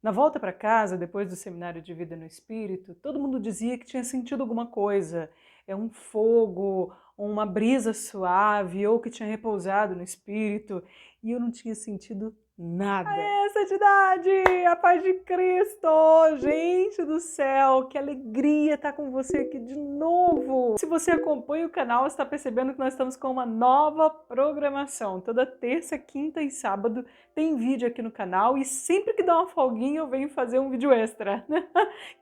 Na volta para casa, depois do seminário de vida no Espírito, todo mundo dizia que tinha sentido alguma coisa, um fogo, uma brisa suave, ou que tinha repousado no Espírito, e eu não tinha sentido nada. Aê, santidade! A paz de Cristo! Gente do céu, que alegria estar com você aqui de novo! Se você acompanha o canal, você está percebendo que nós estamos com uma nova programação. Toda terça, quinta e sábado tem vídeo aqui no canal e sempre que dá uma folguinha eu venho fazer um vídeo extra,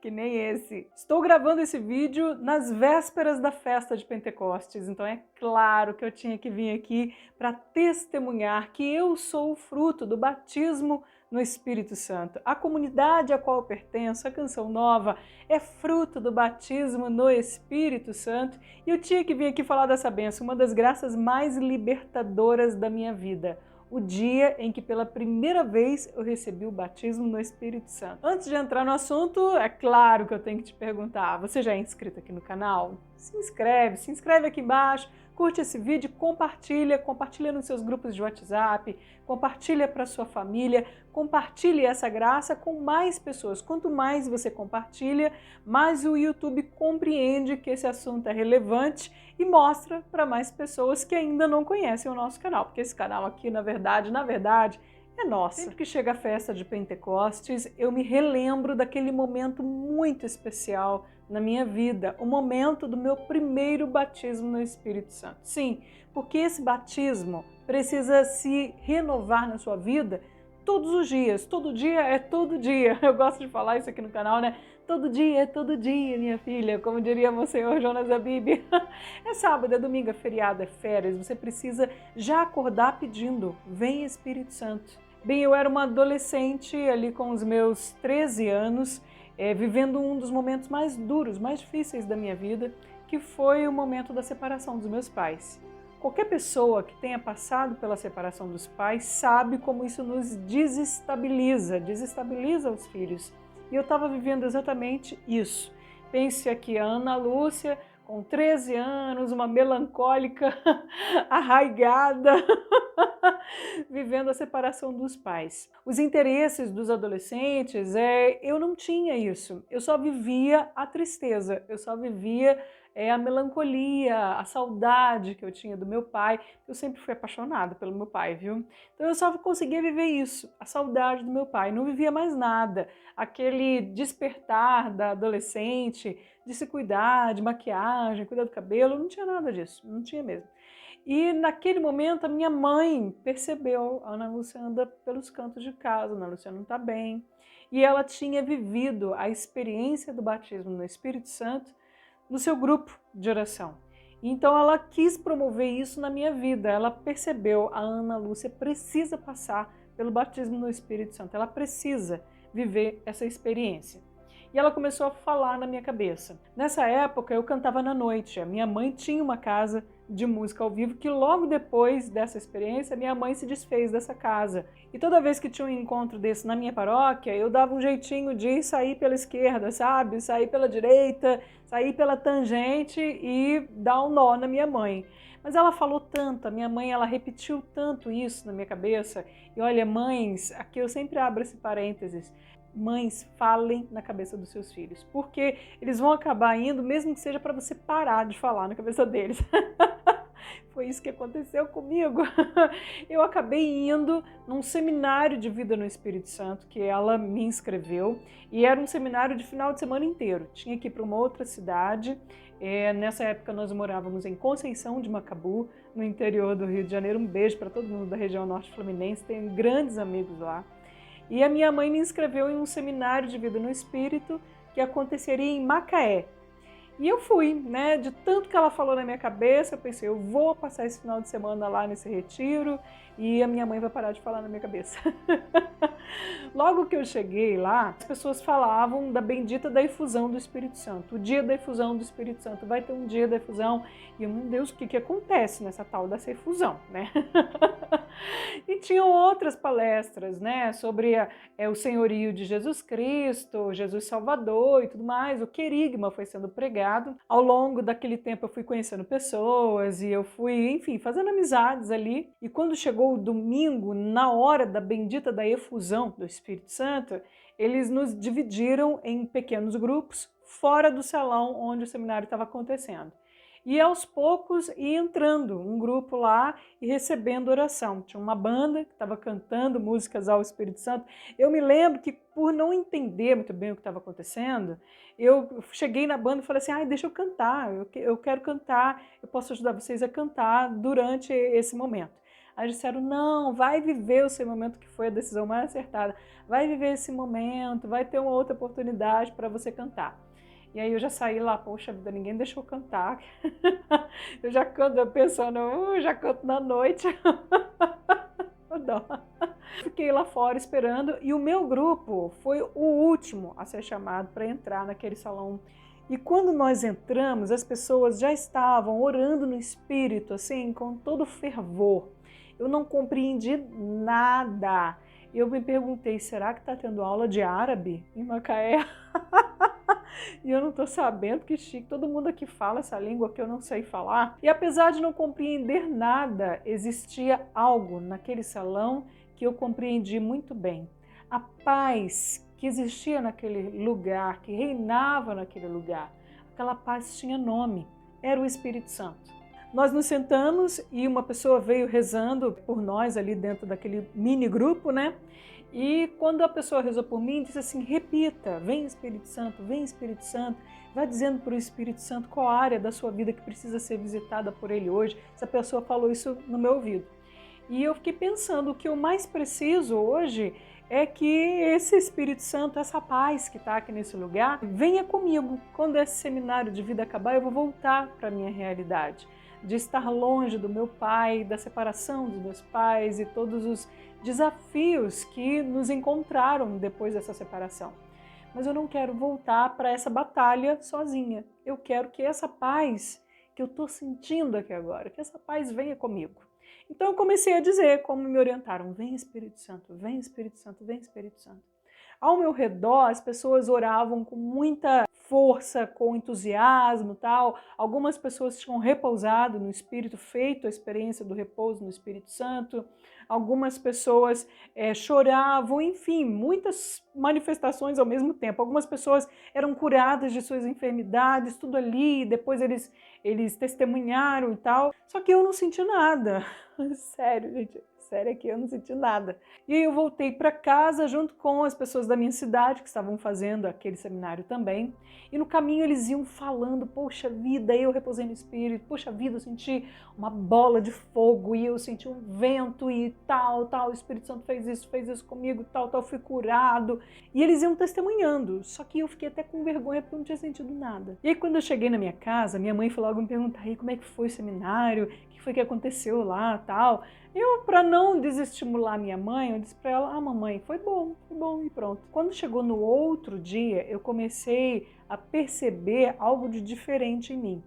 que nem esse. Estou gravando esse vídeo nas vésperas da festa de Pentecostes, então é claro que eu tinha que vir aqui para testemunhar que eu sou o fruto do batismo no Espírito Santo. A comunidade a qual eu pertenço, a Canção Nova, é fruto do batismo no Espírito Santo e eu tinha que vir aqui falar dessa bênção, uma das graças mais libertadoras da minha vida. O dia em que pela primeira vez eu recebi o batismo no Espírito Santo. Antes de entrar no assunto, é claro que eu tenho que te perguntar, você já é inscrito aqui no canal? Se inscreve aqui embaixo, curte esse vídeo, compartilha nos seus grupos de WhatsApp, compartilha para sua família, compartilhe essa graça com mais pessoas. Quanto mais você compartilha, mais o YouTube compreende que esse assunto é relevante e mostra para mais pessoas que ainda não conhecem o nosso canal, porque esse canal aqui, na verdade, é nosso. Sempre que chega a festa de Pentecostes, eu me relembro daquele momento muito especial na minha vida, o momento do meu primeiro batismo no Espírito Santo. Sim, porque esse batismo precisa se renovar na sua vida todos os dias, todo dia é todo dia. Eu gosto de falar isso aqui no canal, né? Todo dia é todo dia, minha filha, como diria o Senhor Jonas Abib. É sábado, é domingo, é feriado, é férias, você precisa já acordar pedindo, vem Espírito Santo. Bem, eu era uma adolescente ali com os meus 13 anos, vivendo um dos momentos mais duros, mais difíceis da minha vida, que foi o momento da separação dos meus pais. Qualquer pessoa que tenha passado pela separação dos pais sabe como isso nos desestabiliza os filhos. E eu estava vivendo exatamente isso. Pense aqui, a Ana Lúcia, com 13 anos, uma melancólica arraigada, vivendo a separação dos pais. Os interesses dos adolescentes, eu não tinha isso. Eu só vivia a tristeza, eu só vivia a melancolia, a saudade que eu tinha do meu pai. Eu sempre fui apaixonada pelo meu pai, viu? Então eu só conseguia viver isso, a saudade do meu pai. Não vivia mais nada. Aquele despertar da adolescente, de se cuidar, de maquiagem, cuidar do cabelo, não tinha nada disso, não tinha mesmo. E naquele momento a minha mãe percebeu, a Ana Lúcia anda pelos cantos de casa, a Ana Lúcia não está bem. E ela tinha vivido a experiência do batismo no Espírito Santo no seu grupo de oração. Então ela quis promover isso na minha vida, ela percebeu, a Ana Lúcia precisa passar pelo batismo no Espírito Santo, ela precisa viver essa experiência. E ela começou a falar na minha cabeça. Nessa época eu cantava na noite, a minha mãe tinha uma casa de música ao vivo que logo depois dessa experiência minha mãe se desfez dessa casa. E toda vez que tinha um encontro desse na minha paróquia, eu dava um jeitinho de sair pela esquerda, sabe? Sair pela direita, sair pela tangente e dar um nó na minha mãe. Mas ela falou tanto, a minha mãe, ela repetiu tanto isso na minha cabeça. E olha, mães, aqui eu sempre abro esse parênteses, mães, falem na cabeça dos seus filhos, porque eles vão acabar indo, mesmo que seja para você parar de falar na cabeça deles. Foi isso que aconteceu comigo. Eu acabei indo num seminário de vida no Espírito Santo, que ela me inscreveu, e era um seminário de final de semana inteiro. Tinha que ir para uma outra cidade. Nessa época nós morávamos em Conceição de Macabu, no interior do Rio de Janeiro. Um beijo para todo mundo da região norte fluminense, tenho grandes amigos lá. E a minha mãe me inscreveu em um seminário de vida no Espírito que aconteceria em Macaé. E eu fui, né? De tanto que ela falou na minha cabeça, eu pensei, eu vou passar esse final de semana lá nesse retiro e a minha mãe vai parar de falar na minha cabeça. Logo que eu cheguei lá, as pessoas falavam da bendita da efusão do Espírito Santo. O dia da efusão do Espírito Santo, vai ter um dia da efusão. E eu, meu Deus, o que acontece nessa tal dessa efusão, né? E tinham outras palestras, né? Sobre o senhorio de Jesus Cristo, Jesus Salvador e tudo mais. O querigma foi sendo pregado. Ao longo daquele tempo eu fui conhecendo pessoas e eu fui, enfim, fazendo amizades ali. E quando chegou chegou o domingo, na hora da bendita da efusão do Espírito Santo, eles nos dividiram em pequenos grupos fora do salão onde o seminário estava acontecendo. E aos poucos ia entrando um grupo lá e recebendo oração. Tinha uma banda que estava cantando músicas ao Espírito Santo. Eu me lembro que, por não entender muito bem o que estava acontecendo, eu cheguei na banda e falei assim, deixa eu cantar, eu quero cantar, eu posso ajudar vocês a cantar durante esse momento. Aí disseram, não, vai viver o seu momento, que foi a decisão mais acertada, vai viver esse momento, vai ter uma outra oportunidade para você cantar. E aí eu já saí lá, poxa vida, ninguém deixou eu cantar. Eu já canto pensando, já canto na noite. Fiquei lá fora esperando e o meu grupo foi o último a ser chamado para entrar naquele salão. E quando nós entramos, as pessoas já estavam orando no Espírito, assim, com todo fervor. Eu não compreendi nada. Eu me perguntei, será que está tendo aula de árabe em Macaé? E eu não estou sabendo, que chique, todo mundo aqui fala essa língua que eu não sei falar. E apesar de não compreender nada, existia algo naquele salão que eu compreendi muito bem. A paz que existia naquele lugar, que reinava naquele lugar, aquela paz tinha nome, era o Espírito Santo. Nós nos sentamos e uma pessoa veio rezando por nós ali dentro daquele mini grupo, né? E quando a pessoa rezou por mim, disse assim, repita, vem Espírito Santo, vai dizendo para o Espírito Santo qual a área da sua vida que precisa ser visitada por ele hoje. Essa pessoa falou isso no meu ouvido. E eu fiquei pensando, o que eu mais preciso hoje é que esse Espírito Santo, essa paz que está aqui nesse lugar, venha comigo. Quando esse seminário de vida acabar, eu vou voltar para a minha realidade, de estar longe do meu pai, da separação dos meus pais e todos os desafios que nos encontraram depois dessa separação. Mas eu não quero voltar para essa batalha sozinha. Eu quero que essa paz que eu estou sentindo aqui agora, que essa paz venha comigo. Então eu comecei a dizer, como me orientaram, vem Espírito Santo, vem Espírito Santo, vem Espírito Santo. Ao meu redor, as pessoas oravam com muita força, com entusiasmo e tal. Algumas pessoas tinham repousado no Espírito, feito a experiência do repouso no Espírito Santo. Algumas pessoas choravam, enfim, muitas manifestações ao mesmo tempo. Algumas pessoas eram curadas de suas enfermidades, tudo ali, depois eles testemunharam e tal. Só que eu não senti nada. Sério, gente. Sério que eu não senti nada. E aí eu voltei para casa junto com as pessoas da minha cidade que estavam fazendo aquele seminário também. E no caminho eles iam falando, poxa vida, eu repousei no Espírito, poxa vida, eu senti uma bola de fogo e eu senti um vento e tal, o Espírito Santo fez isso comigo, tal, fui curado. E eles iam testemunhando, só que eu fiquei até com vergonha porque eu não tinha sentido nada. E aí quando eu cheguei na minha casa, minha mãe foi logo me perguntar, aí como é que foi o seminário, o que foi que aconteceu lá, tal. Eu, para não desestimular minha mãe, eu disse para ela, mamãe, foi bom e pronto. Quando chegou no outro dia, eu comecei a perceber algo de diferente em mim.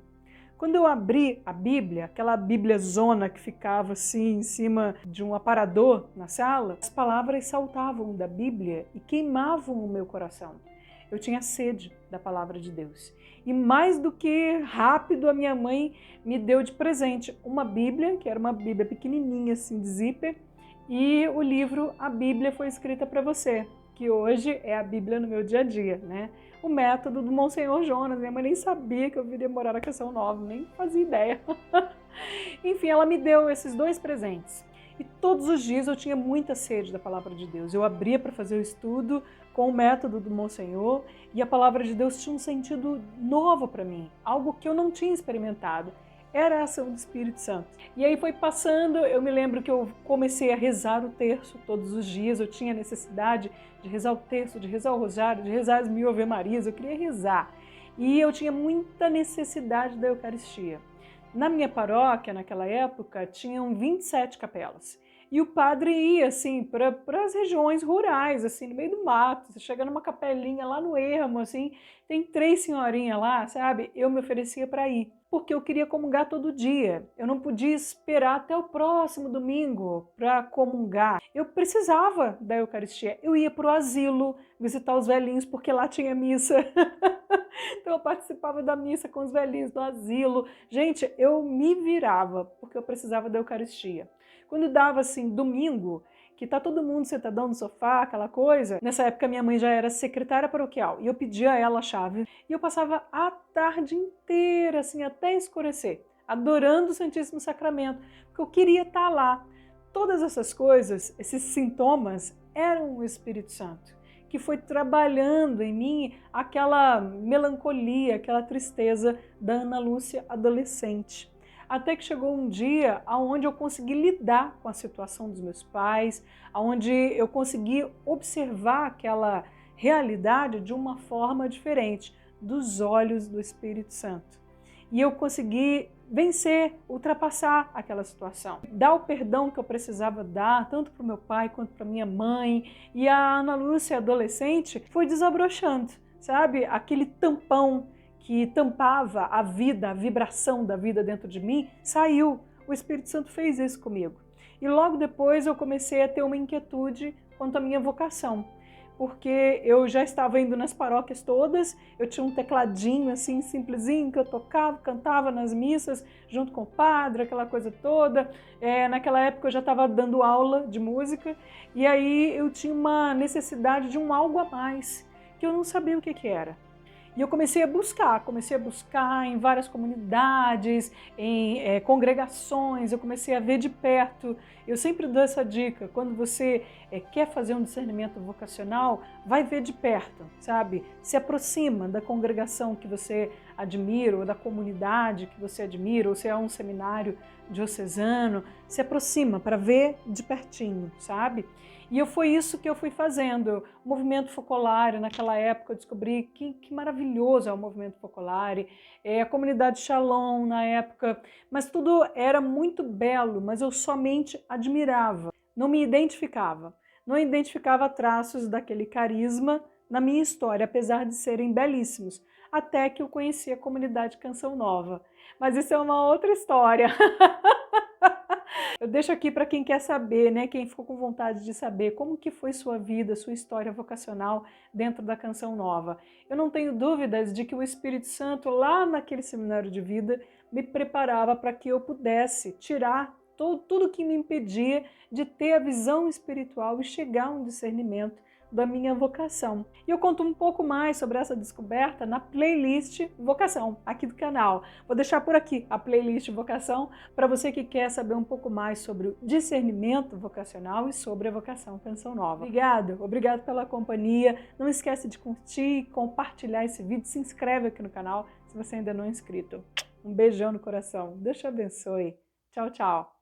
Quando eu abri a Bíblia, aquela Bíblia zona que ficava assim em cima de um aparador na sala, as palavras saltavam da Bíblia e queimavam o meu coração. Eu tinha sede da palavra de Deus. E mais do que rápido, a minha mãe me deu de presente uma Bíblia, que era uma Bíblia pequenininha, assim, de zíper, e o livro A Bíblia Foi Escrita para Você, que hoje é a Bíblia no meu dia a dia, né? O método do Monsenhor Jonas. Minha mãe nem sabia que eu viria morar na Canção Nova, nem fazia ideia. Enfim, ela me deu esses dois presentes. E todos os dias eu tinha muita sede da palavra de Deus. Eu abria para fazer o estudo com o método do Monsenhor e a palavra de Deus tinha um sentido novo para mim, algo que eu não tinha experimentado. Era a ação do Espírito Santo. E aí foi passando, eu me lembro que eu comecei a rezar o terço todos os dias, eu tinha necessidade de rezar o terço, de rezar o rosário, de rezar as 1000 Ave-Marias, eu queria rezar. E eu tinha muita necessidade da Eucaristia. Na minha paróquia, naquela época, tinham 27 capelas. E o padre ia, assim, para as regiões rurais, assim, no meio do mato. Você chega numa capelinha lá no ermo, assim, tem 3 senhorinhas lá, sabe? Eu me oferecia para ir, porque eu queria comungar todo dia. Eu não podia esperar até o próximo domingo para comungar. Eu precisava da Eucaristia. Eu ia para o asilo visitar os velhinhos, porque lá tinha missa. Então eu participava da missa com os velhinhos do asilo. Gente, eu me virava, porque eu precisava da Eucaristia. Quando dava assim, domingo, que tá todo mundo sentadão no sofá, aquela coisa. Nessa época minha mãe já era secretária paroquial e eu pedia a ela a chave e eu passava a tarde inteira, assim, até escurecer, adorando o Santíssimo Sacramento, porque eu queria estar lá. Todas essas coisas, esses sintomas, eram o Espírito Santo, que foi trabalhando em mim aquela melancolia, aquela tristeza da Ana Lúcia adolescente. Até que chegou um dia onde eu consegui lidar com a situação dos meus pais, onde eu consegui observar aquela realidade de uma forma diferente, dos olhos do Espírito Santo. E eu consegui vencer, ultrapassar aquela situação. Dar o perdão que eu precisava dar, tanto para o meu pai quanto para minha mãe. E a Ana Lúcia, adolescente, foi desabrochando, sabe? Aquele tampão que tampava a vida, a vibração da vida dentro de mim, saiu. O Espírito Santo fez isso comigo. E logo depois eu comecei a ter uma inquietude quanto à minha vocação, porque eu já estava indo nas paróquias todas, eu tinha um tecladinho assim, simplesinho, que eu tocava, cantava nas missas, junto com o padre, aquela coisa toda. Naquela época eu já estava dando aula de música, e aí eu tinha uma necessidade de um algo a mais, que eu não sabia o que era. E eu comecei a buscar em várias comunidades, em congregações, eu comecei a ver de perto. Eu sempre dou essa dica, quando você quer fazer um discernimento vocacional, vai ver de perto, sabe? Se aproxima da congregação que você admira, ou da comunidade que você admira, ou se é um seminário diocesano, se aproxima para ver de pertinho, sabe? E foi isso que eu fui fazendo. O movimento focolare, naquela época eu descobri que maravilhoso é o movimento focolare, a comunidade Shalom na época, mas tudo era muito belo, mas eu somente admirava, não me identificava. Não identificava traços daquele carisma na minha história, apesar de serem belíssimos, até que eu conheci a comunidade Canção Nova. Mas isso é uma outra história. Eu deixo aqui para quem quer saber, né, quem ficou com vontade de saber como que foi sua vida, sua história vocacional dentro da Canção Nova. Eu não tenho dúvidas de que o Espírito Santo, lá naquele seminário de vida, me preparava para que eu pudesse tirar tudo que me impedia de ter a visão espiritual e chegar a um discernimento da minha vocação. E eu conto um pouco mais sobre essa descoberta na playlist Vocação, aqui do canal. Vou deixar por aqui a playlist Vocação para você que quer saber um pouco mais sobre o discernimento vocacional e sobre a vocação Canção Nova. Obrigado pela companhia. Não esquece de curtir, compartilhar esse vídeo, se inscreve aqui no canal se você ainda não é inscrito. Um beijão no coração. Deus te abençoe. Tchau, tchau.